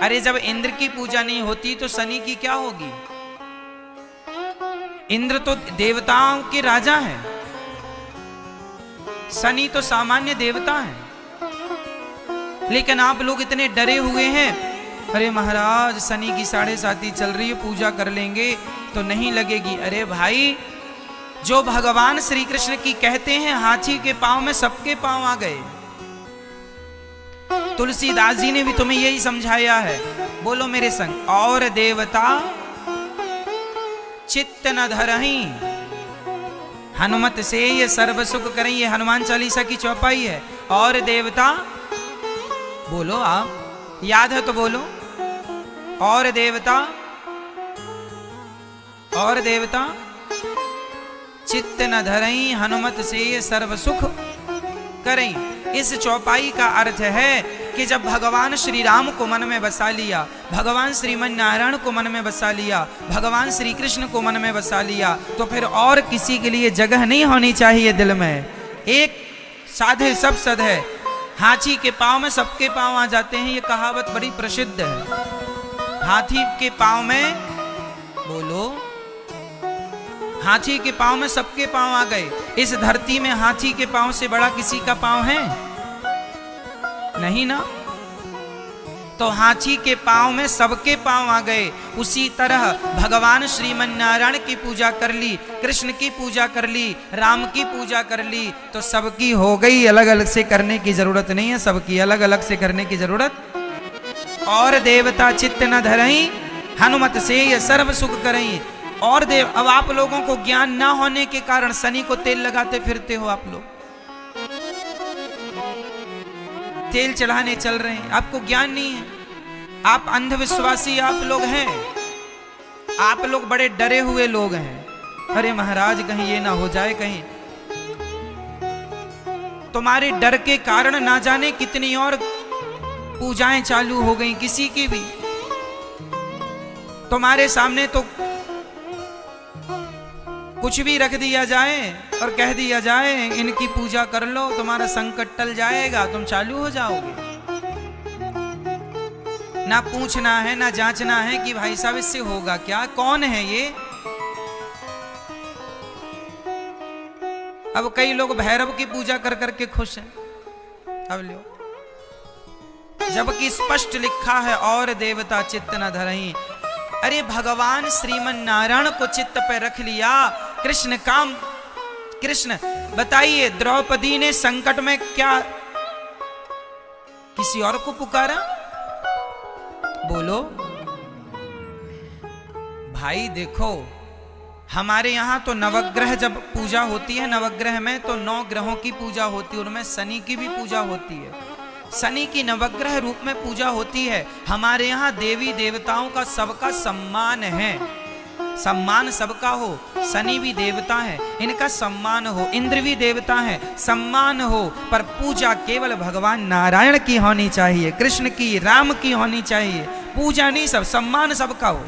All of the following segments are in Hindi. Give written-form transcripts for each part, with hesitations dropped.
अरे जब इंद्र की पूजा नहीं होती तो शनि की क्या होगी? इंद्र तो देवताओं के राजा हैं, शनि तो सामान्य देवता हैं। लेकिन आप लोग इतने डरे हुए हैं, अरे महाराज शनि की 7.5 चल रही है, पूजा कर लेंगे तो नहीं लगेगी। अरे भाई, जो भगवान श्री कृष्ण की कहते हैं हाथी के पांव में सबके पांव आ गए। तुलसीदास जी ने भी तुम्हें यही समझाया है, बोलो मेरे संग। और देवता चित्त न धरहीं, हनुमत से ये सर्व सुख करें। ये हनुमान चालीसा की चौपाई है। और देवता, बोलो आप, याद है तो बोलो। और देवता चित्त न धरहीं, हनुमत से ये सर्व सुख करें। इस चौपाई का अर्थ है कि जब भगवान श्री राम को मन में बसा लिया, भगवान श्रीमन नारायण को मन में बसा लिया, भगवान श्री कृष्ण को मन में बसा लिया, तो फिर और किसी के लिए जगह नहीं होनी चाहिए दिल में। एक साधे सब सद है, हाथी के पांव में सबके पांव आ जाते हैं। ये कहावत बड़ी प्रसिद्ध है। हाथी के पांव में, बोलो, हाथी के पांव में सबके पांव आ गए। इस धरती में हाथी के पांव से बड़ा किसी का पांव है? नहीं ना। तो हाथी के पांव में सबके पांव आ गए। उसी तरह भगवान श्रीमन नारायण की पूजा कर ली, कृष्ण की पूजा कर ली, राम की पूजा कर ली, तो सबकी हो गई। अलग अलग से करने की जरूरत नहीं है, सबकी अलग अलग से करने की जरूरत। और देवता चित्त न धरहीं, हनुमत से ये सर्व सुख करें। और देव, अब आप लोगों को ज्ञान ना होने के कारण शनि को तेल लगाते फिरते हो। आप लोग तेल चढ़ाने चल रहे हैं, आपको ज्ञान नहीं है, आप अंधविश्वासी आप लोग हैं, आप लोग बड़े डरे हुए लोग हैं। अरे महाराज कहीं ये ना हो जाए, कहीं तुम्हारे डर के कारण ना जाने कितनी और पूजाएं चालू हो गई किसी की भी। तुम्हारे सामने तो कुछ भी रख दिया जाए और कह दिया जाए इनकी पूजा कर लो, तुम्हारा संकट टल जाएगा, तुम चालू हो जाओगे। ना पूछना है ना जांचना है कि भाई साहब इससे होगा क्या, कौन है ये। अब कई लोग भैरव की पूजा कर करके खुश हैं। अब लो, जबकि स्पष्ट लिखा है और देवता चित्त न धरहीं। अरे भगवान श्रीमन नारायण को चित्त पे रख लिया। कृष्ण बताइए, द्रौपदी ने संकट में क्या किसी और को पुकारा? बोलो भाई। देखो हमारे यहां तो नवग्रह जब पूजा होती है, नवग्रह में तो 9 ग्रहों की पूजा होती है, उनमें शनि की भी पूजा होती है। शनि की नवग्रह रूप में पूजा होती है। हमारे यहाँ देवी देवताओं का सबका सम्मान है, सम्मान सबका हो। शनि भी देवता है, इनका सम्मान हो। इंद्र भी देवता है, सम्मान हो। पर पूजा केवल भगवान नारायण की होनी चाहिए, कृष्ण की, राम की होनी चाहिए। पूजा नहीं, सब सम्मान सबका हो।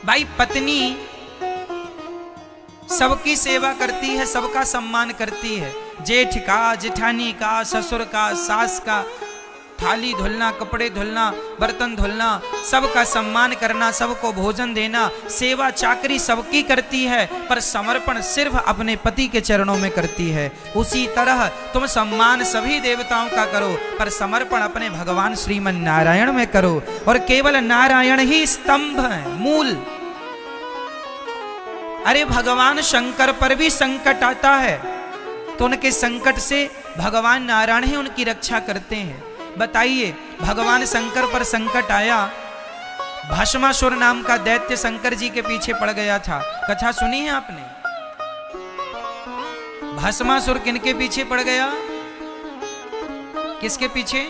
भाई पत्नी सबकी सेवा करती है, सबका सम्मान करती है। जेठ का, जेठानी का, ससुर का, सास का, थाली धुलना, कपड़े धुलना, बर्तन धुलना, सबका सम्मान करना, सबको भोजन देना, सेवा चाकरी सबकी करती है, पर समर्पण सिर्फ अपने पति के चरणों में करती है। उसी तरह तुम सम्मान सभी देवताओं का करो, पर समर्पण अपने भगवान श्रीमन नारायण में करो। और केवल नारायण ही स्तंभ है, मूल। अरे भगवान शंकर पर भी संकट आता है तो उनके संकट से भगवान नारायण ही उनकी रक्षा करते हैं। बताइए, भगवान शंकर पर संकट आया, भस्मासुर नाम का दैत्य शंकर जी के पीछे पड़ गया था। कथा सुनी है आपने? भस्मासुर किनके पीछे पड़ गया? किसके पीछे?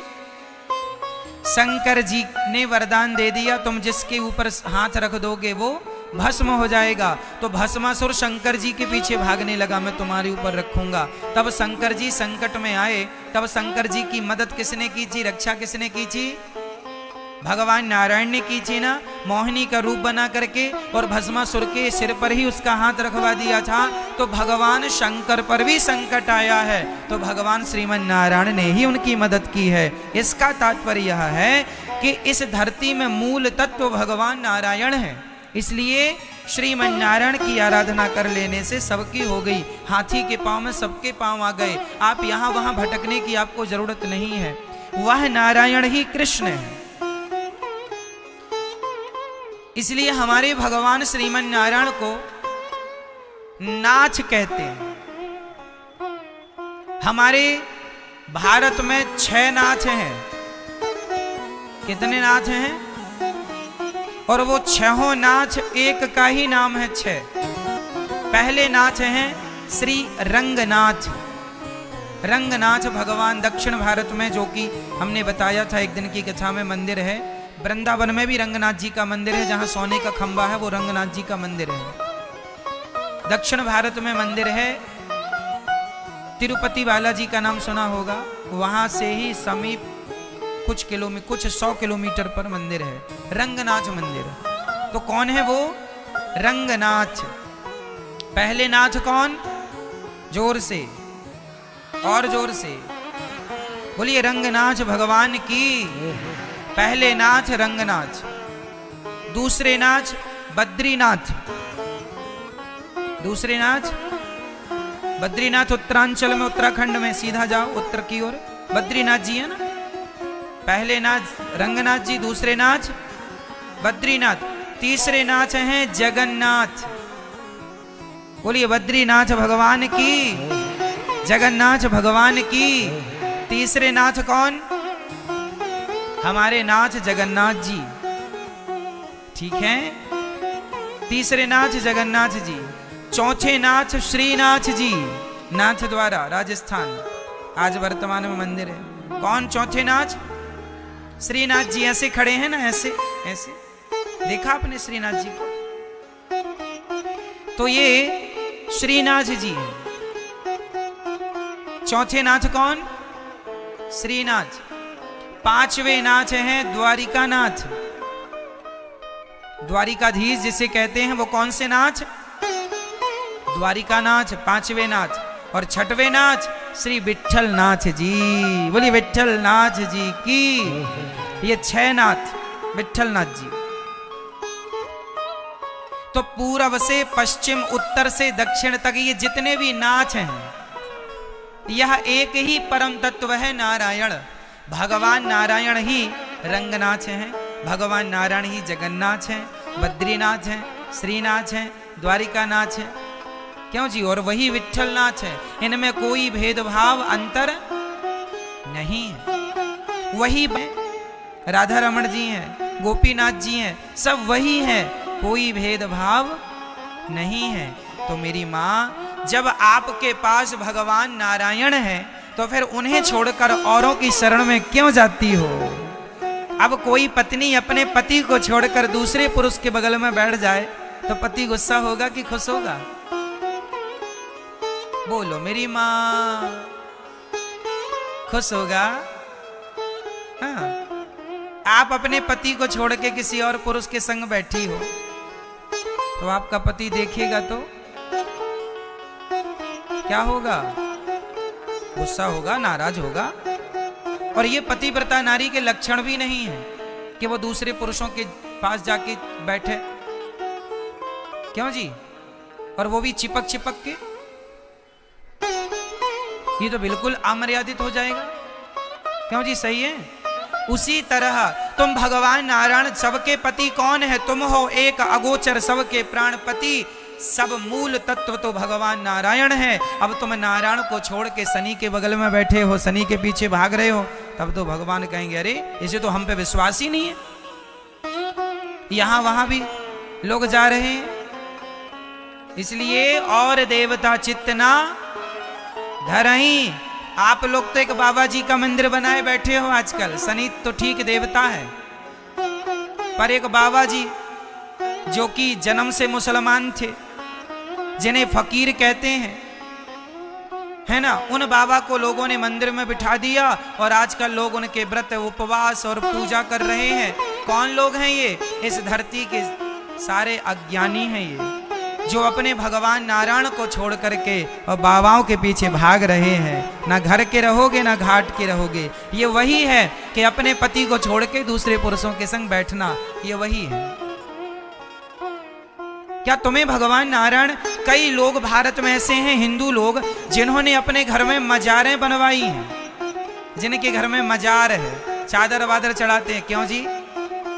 शंकर जी ने वरदान दे दिया, तुम जिसके ऊपर हाथ रख दोगे वो भस्म हो जाएगा। तो भस्मासुर शंकर जी के पीछे भागने लगा, मैं तुम्हारे ऊपर रखूंगा। तब शंकर जी संकट में आए, तब शंकर जी की मदद किसने की थी, रक्षा किसने की थी? भगवान नारायण ने की ना मोहिनी का रूप बना करके और भस्मासुर के सिर पर ही उसका हाथ रखवा दिया था। तो भगवान शंकर पर भी संकट आया है तो भगवान श्रीमन नारायण ने ही उनकी मदद की है। इसका तात्पर्य यह है कि इस धरती में मूल तत्व भगवान नारायण है, इसलिए श्रीमन नारायण की आराधना कर लेने से सबकी हो गई। हाथी के पांव में सबके पांव आ गए। आप यहां वहां भटकने की आपको जरूरत नहीं है, वह नारायण ही कृष्ण है। इसलिए हमारे भगवान श्रीमन नारायण को नाथ कहते हैं। हमारे भारत में 6 नाथ हैं। कितने नाथ हैं? और वो 6 नाथ एक का ही नाम है 6। पहले नाथ हैं श्री रंगनाथ। रंगनाथ भगवान दक्षिण भारत में, जो कि हमने बताया था एक दिन की कथा में, मंदिर है। वृंदावन में भी रंगनाथ जी का मंदिर है, जहां सोने का खंबा है वो रंगनाथ जी का मंदिर है। दक्षिण भारत में मंदिर है तिरुपति बालाजी का नाम सुना होगा, वहां से ही समीप कुछ 100 किलोमीटर पर मंदिर है रंगनाथ मंदिर। तो कौन है वो? रंगनाथ। पहले नाथ कौन? जोर से और जोर से बोलिए रंगनाथ भगवान की। पहले नाथ रंगनाथ, दूसरे नाथ बद्रीनाथ। दूसरे नाथ बद्रीनाथ उत्तरांचल में, उत्तराखंड में सीधा जाओ उत्तर की ओर, बद्रीनाथ जी है ना। पहले नाथ रंगनाथ जी, दूसरे नाथ बद्रीनाथ, तीसरे नाथ हैं जगन्नाथ। बोलिए बद्रीनाथ भगवान की, जगन्नाथ भगवान की। तीसरे नाथ कौन? हमारे नाथ जगन्नाथ जी, ठीक है। तीसरे नाथ जगन्नाथ जी। चौथे नाथ श्रीनाथ जी, नाथ द्वारा राजस्थान, आज वर्तमान में मंदिर है। कौन चौथे नाथ? श्रीनाथ जी। ऐसे खड़े हैं ना, ऐसे ऐसे देखा आपने श्रीनाथ जी को? तो ये श्रीनाथ जी हैं। चौथे नाथ कौन? श्रीनाथ। पांचवें नाथ हैं द्वारिकानाथ। द्वारिकाधीश जिसे कहते हैं वो कौन से नाथ? द्वारिकानाथ, पांचवें नाथ। और छठवें नाथ श्री विट्ठल नाथ जी। बोलिए विट्ठल नाथ जी की। ये 6 नाथ विट्ठल नाथ जी। तो पूर्व से पश्चिम, उत्तर से दक्षिण तक ये जितने भी नाथ हैं, यह एक ही परम तत्व है नारायण। भगवान नारायण ही रंगनाथ हैं, भगवान नारायण ही जगन्नाथ हैं, बद्रीनाथ हैं, श्रीनाथ हैं, द्वारिकानाथ हैं। क्यों जी? और वही विट्ठलनाथ है। इनमें कोई भेदभाव अंतर नहीं है। वही राधा रमण जी हैं, गोपीनाथ जी हैं, सब वही हैं, कोई भेदभाव नहीं है। तो मेरी माँ, जब आपके पास भगवान नारायण है तो फिर उन्हें छोड़कर औरों की शरण में क्यों जाती हो? अब कोई पत्नी अपने पति को छोड़कर दूसरे पुरुष के बगल में बैठ जाए तो पति गुस्सा होगा कि खुश होगा? बोलो मेरी माँ, खुश होगा? हाँ। आप अपने पति को छोड़ के किसी और पुरुष के संग बैठी हो तो आपका पति देखेगा तो क्या होगा? गुस्सा होगा, नाराज होगा। और ये पतिव्रता नारी के लक्षण भी नहीं है कि वो दूसरे पुरुषों के पास जाके बैठे। क्यों जी? और वो भी चिपक चिपक के, ये तो बिल्कुल अमर्यादित हो जाएगा। क्यों जी? सही है। उसी तरह तुम भगवान नारायण, सबके पति कौन है? तुम हो एक अगोचर सबके प्राणपति। सब मूल तत्व तो भगवान नारायण है। अब तुम नारायण को छोड़ के शनि के बगल में बैठे हो, शनि के पीछे भाग रहे हो, तब तो भगवान कहेंगे अरे इसे तो हम पे विश्वास ही नहीं है। यहां वहां भी लोग जा रहे हैं। इसलिए और देवता चित्त ना धरही। आप लोग तो एक बाबा जी का मंदिर बनाए बैठे हो आजकल। शनि तो ठीक देवता है, पर एक बाबा जी जो कि जन्म से मुसलमान थे, जिन्हें फकीर कहते हैं, है ना, उन बाबा को लोगों ने मंदिर में बिठा दिया और आजकल लोग उनके व्रत, उपवास और पूजा कर रहे हैं। कौन लोग हैं ये? इस धरती के सारे अज्ञानी हैं ये, जो अपने भगवान नारायण को छोड़ करके और बाबाओं के पीछे भाग रहे हैं। ना घर के रहोगे ना घाट के रहोगे। ये वही है कि अपने पति को छोड़ के दूसरे पुरुषों के संग बैठना, ये वही है। क्या तुम्हें भगवान नारायण, कई लोग भारत में ऐसे हैं हिंदू लोग जिन्होंने अपने घर में मजारें बनवाई हैं, जिनके घर में मजार है, चादर वादर चढ़ाते हैं। क्यों जी?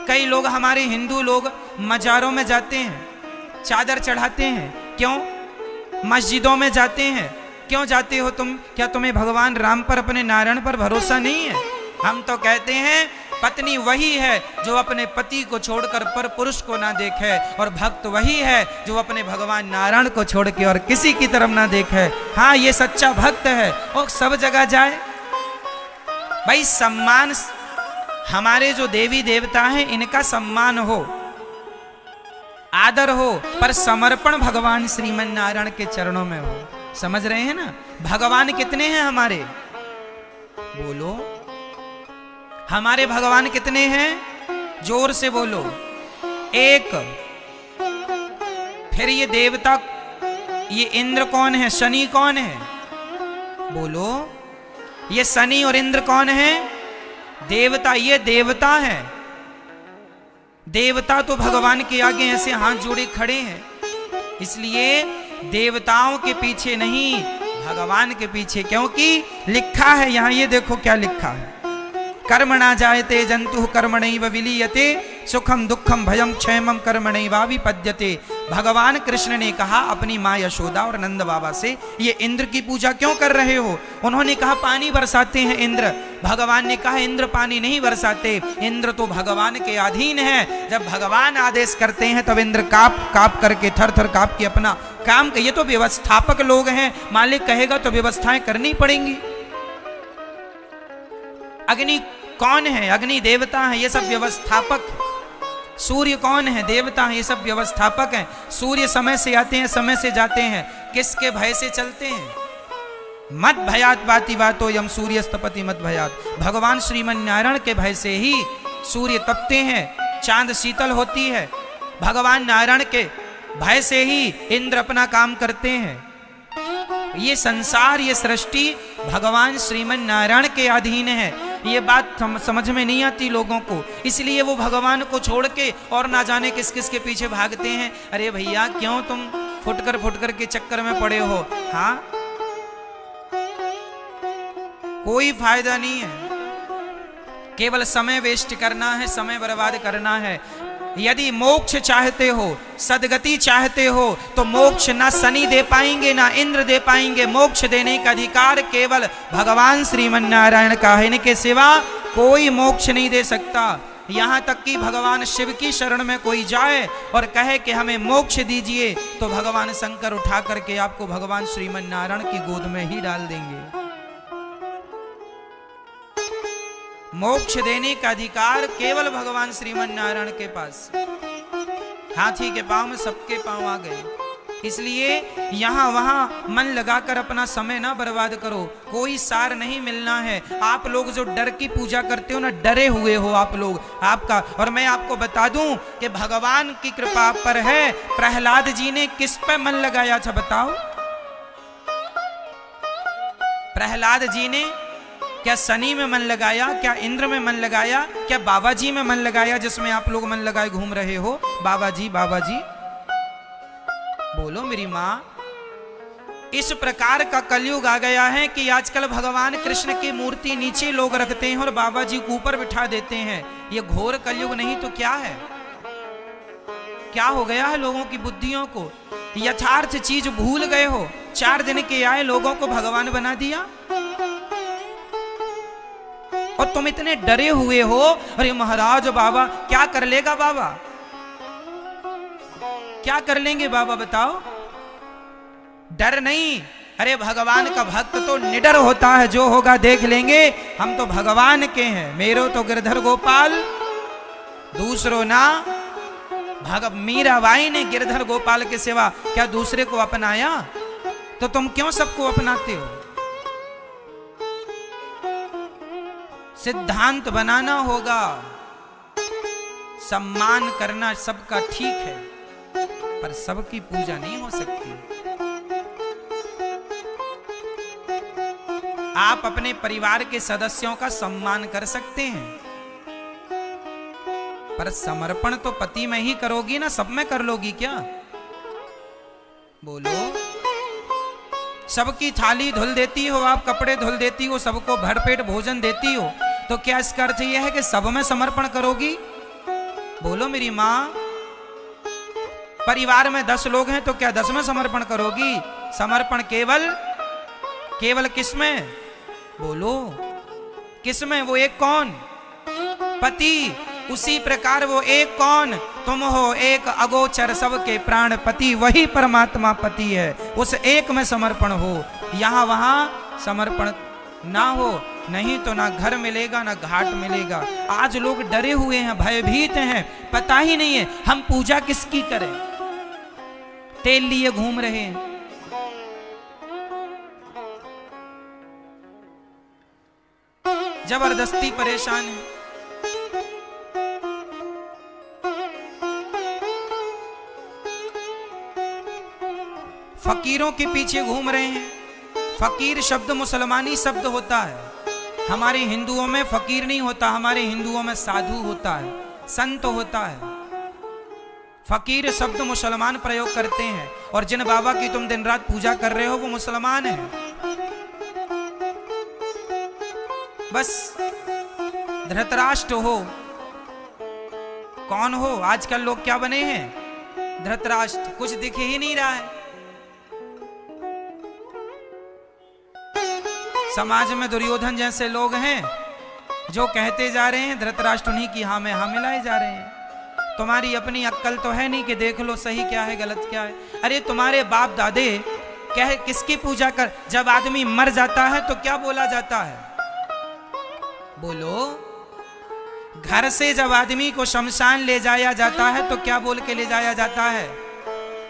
कई लोग हमारे हिंदू लोग मजारों में जाते हैं, चादर चढ़ाते हैं। क्यों? मस्जिदों में जाते हैं। क्यों जाते हो तुम? क्या तुम्हें भगवान राम पर, अपने नारायण पर भरोसा नहीं है? हम तो कहते हैं पत्नी वही है जो अपने पति को छोड़कर पर पुरुष को ना देखे, और भक्त वही है जो अपने भगवान नारायण को छोड़ के और किसी की तरफ ना देखे। हाँ, ये सच्चा भक्त है और सब जगह जाए। भाई सम्मान, हमारे जो देवी देवता हैं इनका सम्मान हो, आदर हो, पर समर्पण भगवान श्रीमन नारायण के चरणों में हो। समझ रहे हैं ना? भगवान कितने हैं हमारे? बोलो, हमारे भगवान कितने हैं? जोर से बोलो। एक। फिर ये देवता, ये इंद्र कौन है? शनि कौन है? बोलो, ये शनि और इंद्र कौन है? देवता। ये देवता है। देवता तो भगवान के आगे ऐसे हाथ जोड़े खड़े हैं, इसलिए देवताओं के पीछे नहीं, भगवान के पीछे। क्योंकि लिखा है यहां, ये देखो क्या लिखा है, कर्मणा जायते जंतु कर्मणैव विलीयते, सुखम दुखम भयम क्षेमम कर्मणैवाभिपद्यते। भगवान कृष्ण ने कहा अपनी माँ यशोदा और नंद बाबा से, ये इंद्र की पूजा क्यों कर रहे हो? उन्होंने कहा पानी बरसाते हैं इंद्र। भगवान ने कहा इंद्र पानी नहीं बरसाते, इंद्र तो भगवान के अधीन है। जब भगवान आदेश करते हैं तब इंद्र काप काप करके, थर थर काप के अपना काम। ये तो व्यवस्थापक लोग हैं, मालिक कहेगा तो व्यवस्थाएं करनी पड़ेंगी। अग्नि कौन है? अग्नि देवता है, ये सब व्यवस्थापक। सूर्य कौन है? देवता है, ये सब व्यवस्थापक हैं। सूर्य समय से आते हैं, समय से जाते हैं। किसके भय से चलते हैं? मत भयात बाती बातो यम सूर्यस्तपति मत भयात। भगवान श्रीमन नारायण के भय से ही सूर्य तपते हैं, चांद शीतल होती है। भगवान नारायण के भय से ही इंद्र अपना काम करते हैं। ये संसार, ये सृष्टि भगवान श्रीमन नारायण के अधीन है। ये बात समझ में नहीं आती लोगों को, इसलिए वो भगवान को छोड़ के और ना जाने किस किस के पीछे भागते हैं। अरे भैया, क्यों तुम फुटकर के चक्कर में पड़े हो? हाँ, कोई फायदा नहीं है, केवल समय वेस्ट करना है, समय बर्बाद करना है। यदि मोक्ष चाहते हो, सदगति चाहते हो, तो मोक्ष ना शनि दे पाएंगे ना इंद्र दे पाएंगे। मोक्ष देने का अधिकार केवल भगवान श्रीमन नारायण का है, इनके सिवा कोई मोक्ष नहीं दे सकता। यहाँ तक कि भगवान शिव की शरण में कोई जाए और कहे कि हमें मोक्ष दीजिए, तो भगवान शंकर उठा करके आपको भगवान श्रीमन नारायण की गोद में ही डाल देंगे। मोक्ष देने का अधिकार केवल भगवान श्रीमन नारायण के पास। हाथी के पांव में सबके पांव आ गए, इसलिए यहां वहां मन लगाकर अपना समय ना बर्बाद करो, कोई सार नहीं मिलना है। आप लोग जो डर की पूजा करते हो ना, डरे हुए हो आप लोग आपका। और मैं आपको बता दूं कि भगवान की कृपा पर है। प्रहलाद जी ने किस पे मन लगाया था बताओ? प्रहलाद जी ने क्या शनि में मन लगाया? क्या इंद्र में मन लगाया? क्या बाबा जी में मन लगाया, जिसमें आप लोग मन लगाए घूम रहे हो? बाबा जी, बाबा जी बोलो मेरी माँ। इस प्रकार का कलयुग आ गया है कि आजकल भगवान कृष्ण की मूर्ति नीचे लोग रखते हैं और बाबा जी को ऊपर बिठा देते हैं। ये घोर कलयुग नहीं तो क्या है? क्या हो गया है लोगों की बुद्धियों को? यथार्थ चीज भूल गए हो। 4 दिन के आए लोगों को भगवान बना दिया और तुम इतने डरे हुए हो। अरे महाराज बाबा क्या कर लेगा? बाबा क्या कर लेंगे बाबा बताओ? डर नहीं। अरे भगवान का भक्त तो निडर होता है, जो होगा देख लेंगे, हम तो भगवान के हैं। मेरो तो गिरधर गोपाल दूसरो ना। मीराबाई ने गिरधर गोपाल के सिवा क्या दूसरे को अपनाया? तो तुम क्यों सबको अपनाते हो? सिद्धांत बनाना होगा। सम्मान करना सबका ठीक है, पर सबकी पूजा नहीं हो सकती। आप अपने परिवार के सदस्यों का सम्मान कर सकते हैं, पर समर्पण तो पति में ही करोगी ना, सब में कर लोगी क्या? बोलो। सबकी थाली धुल देती हो आप, कपड़े धुल देती हो, सबको भरपेट भोजन देती हो, तो क्या इसका अर्थ यह है कि सब में समर्पण करोगी? बोलो मेरी मां। परिवार में 10 लोग हैं तो क्या 10 में समर्पण करोगी? समर्पण केवल किसमें? बोलो किसमें? वो एक कौन? पति। उसी प्रकार वो एक कौन? तुम हो एक अगोचर सबके प्राण पति, वही परमात्मा पति है। उस एक में समर्पण हो, यहां वहां समर्पण ना हो, नहीं तो ना घर मिलेगा ना घाट मिलेगा। आज लोग डरे हुए हैं, भयभीत हैं, पता ही नहीं है हम पूजा किसकी करें, तेल लिए घूम रहे हैं। जबरदस्ती परेशान है। फकीरों के पीछे घूम रहे हैं। फकीर शब्द मुसलमानी शब्द होता है, हमारे हिंदुओं में फकीर नहीं होता, हमारे हिंदुओं में साधु होता है, संत होता है। फकीर शब्द मुसलमान प्रयोग करते हैं, और जिन बाबा की तुम दिन रात पूजा कर रहे हो वो मुसलमान हैं। बस धृतराष्ट्र हो, कौन हो? आजकल लोग क्या बने हैं? धृतराष्ट्र। कुछ दिख ही नहीं रहा है। समाज में दुर्योधन जैसे लोग हैं जो कहते जा रहे हैं, धृतराष्ट्र उन्हीं की हाँ में हाँ मिलाए जा रहे हैं। तुम्हारी अपनी अक्ल तो है नहीं कि देख लो सही क्या है गलत क्या है। अरे तुम्हारे बाप दादे कहे किसकी पूजा कर? जब आदमी मर जाता है तो क्या बोला जाता है? बोलो। घर से जब आदमी को शमशान ले जाया जाता है तो क्या बोल के ले जाया जाता है?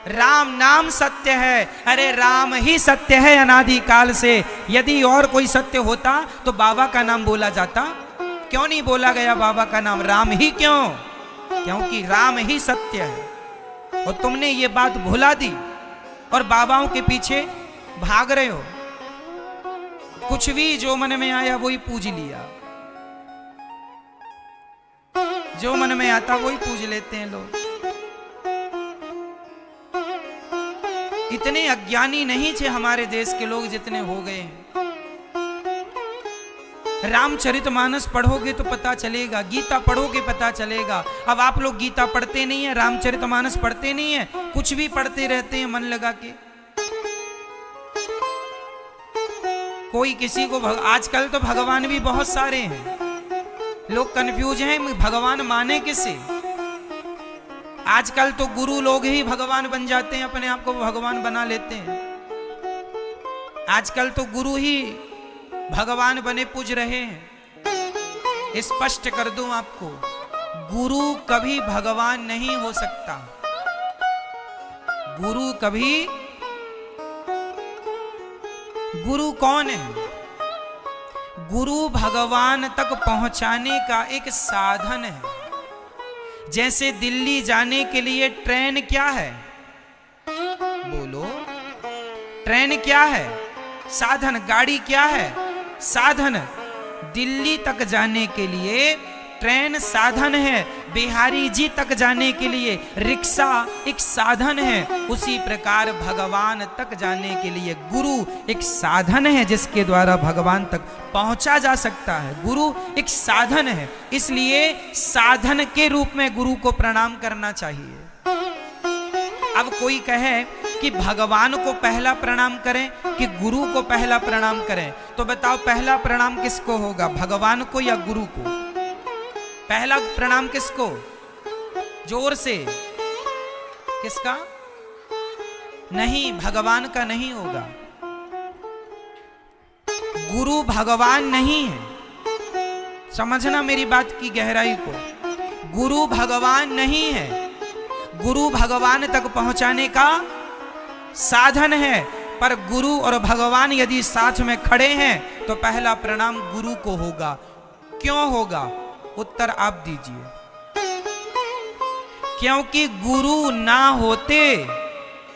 राम नाम सत्य है। अरे राम ही सत्य है अनादि काल से। यदि और कोई सत्य होता तो बाबा का नाम बोला जाता? क्यों नहीं बोला गया बाबा का नाम? राम ही क्यों? क्योंकि राम ही सत्य है। और तुमने ये बात भुला दी और बाबाओं के पीछे भाग रहे हो। कुछ भी जो मन में आया वही पूज लिया, जो मन में आता वही पूज लेते हैं लोग। इतने अज्ञानी नहीं थे हमारे देश के लोग जितने हो गए हैं। रामचरितमानस पढ़ोगे तो पता चलेगा, गीता पढ़ोगे पता चलेगा। अब आप लोग गीता पढ़ते नहीं है, रामचरितमानस पढ़ते नहीं है, कुछ भी पढ़ते रहते हैं मन लगा के। कोई किसी को आजकल तो भगवान भी बहुत सारे हैं, लोग कंफ्यूज हैं भगवान माने किसे। आजकल तो गुरु लोग ही भगवान बन जाते हैं, अपने आप को भगवान बना लेते हैं। आजकल तो गुरु ही भगवान बने पूज रहे हैं। स्पष्ट कर दूं आपको, गुरु कभी भगवान नहीं हो सकता। गुरु कभी, गुरु कौन है? गुरु भगवान तक पहुंचाने का एक साधन है। जैसे दिल्ली जाने के लिए ट्रेन क्या है? बोलो, ट्रेन क्या है? साधन। गाड़ी क्या है? साधन। दिल्ली तक जाने के लिए ट्रेन साधन है, बिहारी जी तक जाने के लिए रिक्शा एक साधन है। उसी प्रकार भगवान तक जाने के लिए गुरु एक साधन है, जिसके द्वारा भगवान तक पहुंचा जा सकता है। गुरु एक साधन है, इसलिए साधन के रूप में गुरु को प्रणाम करना चाहिए। अब कोई कहे कि भगवान को पहला प्रणाम करें कि गुरु को पहला प्रणाम करें, तो बताओ पहला प्रणाम किसको होगा, भगवान को या गुरु को? पहला प्रणाम किसको? जोर से। किसका? नहीं, भगवान का नहीं होगा। गुरु भगवान नहीं है, समझना मेरी बात की गहराई को। गुरु भगवान नहीं है, गुरु भगवान तक पहुंचाने का साधन है। पर गुरु और भगवान यदि साथ में खड़े हैं तो पहला प्रणाम गुरु को होगा। क्यों होगा? उत्तर आप दीजिए। क्योंकि गुरु ना होते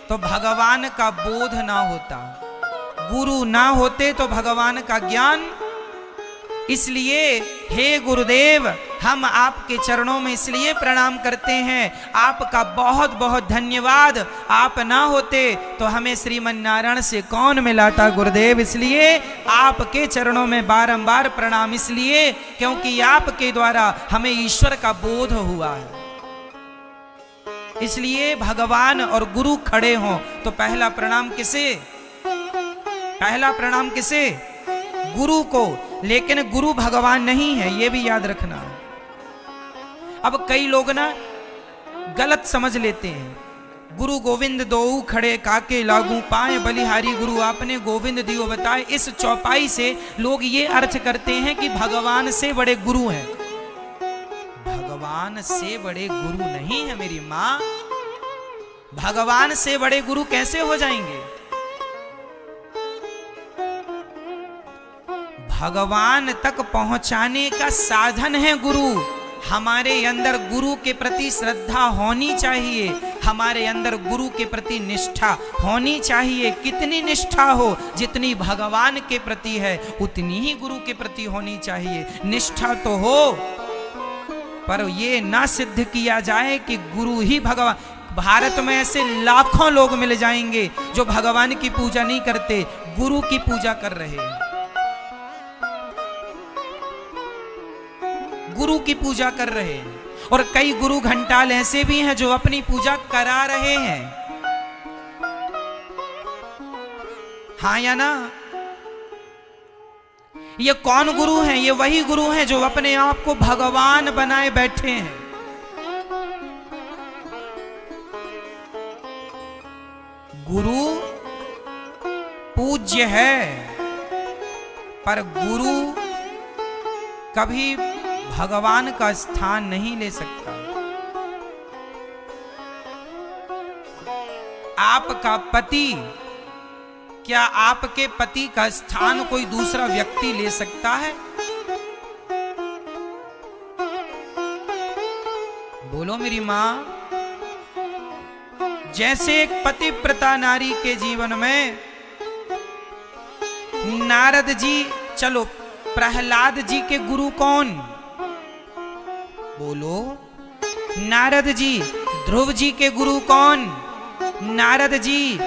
तो भगवान का बोध ना होता, गुरु ना होते तो भगवान का ज्ञान। इसलिए हे गुरुदेव, हम आपके चरणों में इसलिए प्रणाम करते हैं, आपका बहुत बहुत धन्यवाद। आप ना होते तो हमें श्रीमन नारायण से कौन मिलाता गुरुदेव। इसलिए आपके चरणों में बारंबार प्रणाम, इसलिए क्योंकि आपके द्वारा हमें ईश्वर का बोध हुआ है। इसलिए भगवान और गुरु खड़े हों तो पहला प्रणाम किसे? पहला प्रणाम किसे? गुरु को। लेकिन गुरु भगवान नहीं है, यह भी याद रखना। अब कई लोग ना गलत समझ लेते हैं। गुरु गोविंद दोऊ खड़े काके लागू पाए बलिहारी गुरु आपने गोविंद दियो बताए। इस चौपाई से लोग ये अर्थ करते हैं कि भगवान से बड़े गुरु हैं। भगवान से बड़े गुरु नहीं है मेरी मां। भगवान से बड़े गुरु कैसे हो जाएंगे? भगवान तक पहुंचाने का साधन है गुरु। हमारे अंदर गुरु के प्रति श्रद्धा होनी चाहिए, हमारे अंदर गुरु के प्रति निष्ठा होनी चाहिए। कितनी निष्ठा हो? जितनी भगवान के प्रति है उतनी ही गुरु के प्रति होनी चाहिए। निष्ठा तो हो, पर यह ना सिद्ध किया जाए कि गुरु ही भगवान। भारत में ऐसे लाखों लोग मिल जाएंगे जो भगवान की पूजा नहीं करते, गुरु की पूजा कर रहे हैं, गुरु की पूजा कर रहे हैं। और कई गुरु घंटाल ऐसे भी हैं जो अपनी पूजा करा रहे हैं। हाँ या ना? ये कौन गुरु हैं? ये वही गुरु हैं जो अपने आप को भगवान बनाए बैठे हैं। गुरु पूज्य है, पर गुरु कभी भगवान का स्थान नहीं ले सकता। आपका पति, क्या आपके पति का स्थान कोई दूसरा व्यक्ति ले सकता है? बोलो मेरी मां। जैसे एक पतिव्रता नारी के जीवन में नारद जी, चलो प्रहलाद जी के गुरु कौन? बोलो। नारद जी। ध्रुव जी के गुरु कौन? नारद जी।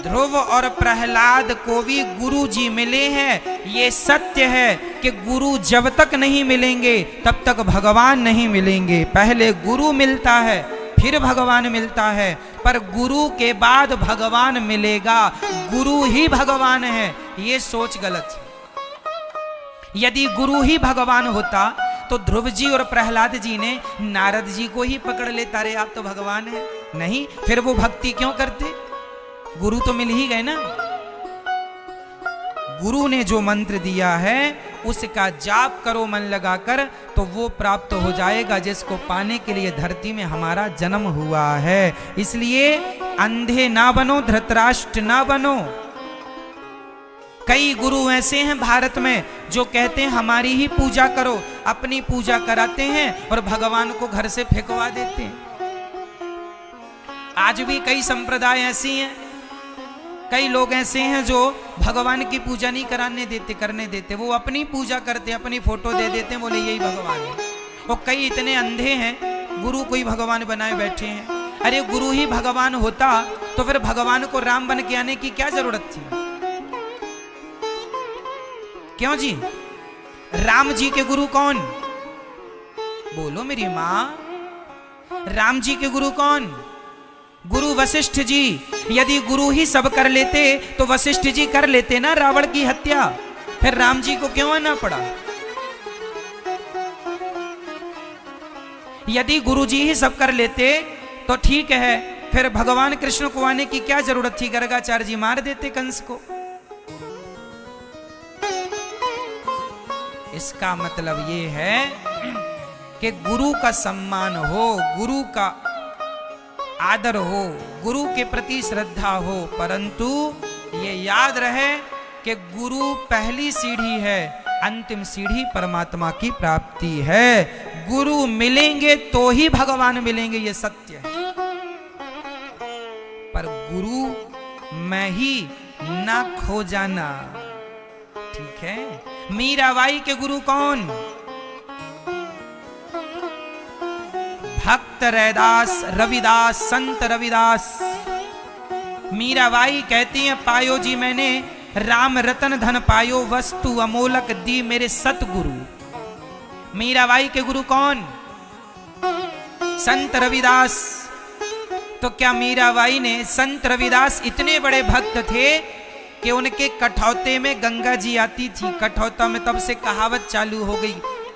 ध्रुव और प्रहलाद को भी गुरु जी मिले हैं। ये सत्य है कि गुरु जब तक नहीं मिलेंगे तब तक भगवान नहीं मिलेंगे। पहले गुरु मिलता है फिर भगवान मिलता है, पर गुरु के बाद भगवान मिलेगा। गुरु ही भगवान है, ये सोच गलत है। यदि गुरु ही भगवान होता तो ध्रुव जी और प्रहलाद जी ने नारद जी को ही पकड़ लेता, रे आप तो भगवान है। नहीं, फिर वो भक्ति क्यों करते? गुरु तो मिल ही गए ना। गुरु ने जो मंत्र दिया है उसका जाप करो मन लगाकर, तो वो प्राप्त हो जाएगा जिसको पाने के लिए धरती में हमारा जन्म हुआ है। इसलिए अंधे ना बनो, धृतराष्ट्र ना बनो। कई गुरु ऐसे हैं भारत में जो कहते हैं हमारी ही पूजा करो, अपनी पूजा कराते हैं और भगवान को घर से फेंकवा देते हैं। आज भी कई संप्रदाय ऐसी हैं, कई लोग ऐसे हैं जो भगवान की पूजा नहीं करने देते, वो अपनी पूजा करते, अपनी फोटो दे देते हैं, बोले यही भगवान है। और कई इतने अंधे हैं गुरु को ही भगवान बनाए बैठे हैं। अरे गुरु ही भगवान होता तो फिर भगवान को राम बन के आने की क्या जरूरत थी? क्यों जी? राम जी के गुरु कौन? बोलो मेरी मां। राम जी के गुरु कौन? गुरु वशिष्ठ जी। यदि गुरु ही सब कर लेते तो वशिष्ठ जी कर लेते ना रावण की हत्या, फिर राम जी को क्यों आना पड़ा? यदि गुरु जी ही सब कर लेते तो ठीक है, फिर भगवान कृष्ण को आने की क्या जरूरत थी? गर्गाचार्य जी मार देते कंस को। इसका मतलब ये है कि गुरु का सम्मान हो, गुरु का आदर हो, गुरु के प्रति श्रद्धा हो, परंतु ये याद रहे कि गुरु पहली सीढ़ी है, अंतिम सीढ़ी परमात्मा की प्राप्ति है। गुरु मिलेंगे तो ही भगवान मिलेंगे, ये सत्य है। पर गुरु में ही ना खो जाना, ठीक है। मीराबाई के गुरु कौन? भक्त रैदास, रविदास, संत रविदास। मीराबाई कहती हैं, पायो जी मैंने राम रतन धन पायो, वस्तु अमोलक दी मेरे सतगुरु। मीराबाई के गुरु कौन? संत रविदास। तो क्या मीराबाई ने, संत रविदास इतने बड़े भक्त थे कि उनके कठौते में गंगा जी आती थी। कठौता में तब से कहावत चालू हो गई,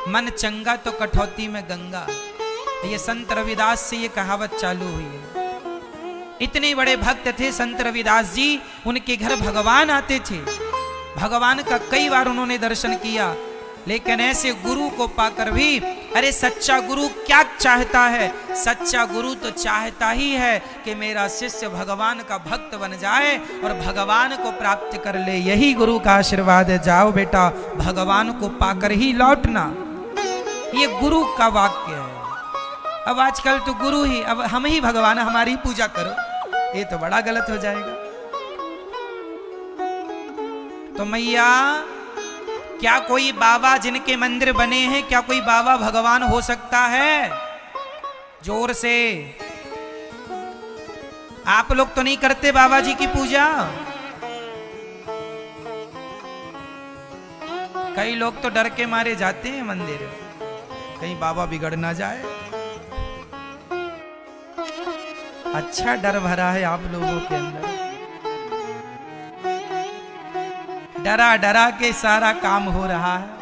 मन चंगा तो कठौती में गंगा। ये संत रविदास से ये कहावत चालू हुई है। इतने बड़े भक्त थे संत रविदास जी, उनके घर भगवान आते थे। भगवान का कई बार उन्होंने दर्शन किया, लेकिन ऐसे गुरु को पाकर भी, अरे सच्चा गुरु क्या चाहता है? सच्चा गुरु तो चाहता ही है कि मेरा शिष्य भगवान का भक्त बन जाए और भगवान को प्राप्त कर ले। यही गुरु का आशीर्वाद है। जाओ बेटा, भगवान को पाकर ही लौटना, ये गुरु का वाक्य है। अब आजकल तो गुरु ही, अब हम ही भगवान, हमारी पूजा करो, ये तो बड़ा गलत हो जाएगा। तो मैया, क्या कोई बाबा जिनके मंदिर बने हैं, क्या कोई बाबा भगवान हो सकता है? जोर से। आप लोग तो नहीं करते बाबा जी की पूजा? कई लोग तो डर के मारे जाते हैं मंदिर, कहीं बाबा बिगड़ ना जाए। अच्छा डर भरा है आप लोगों के अंदर, डरा डरा के सारा काम हो रहा है।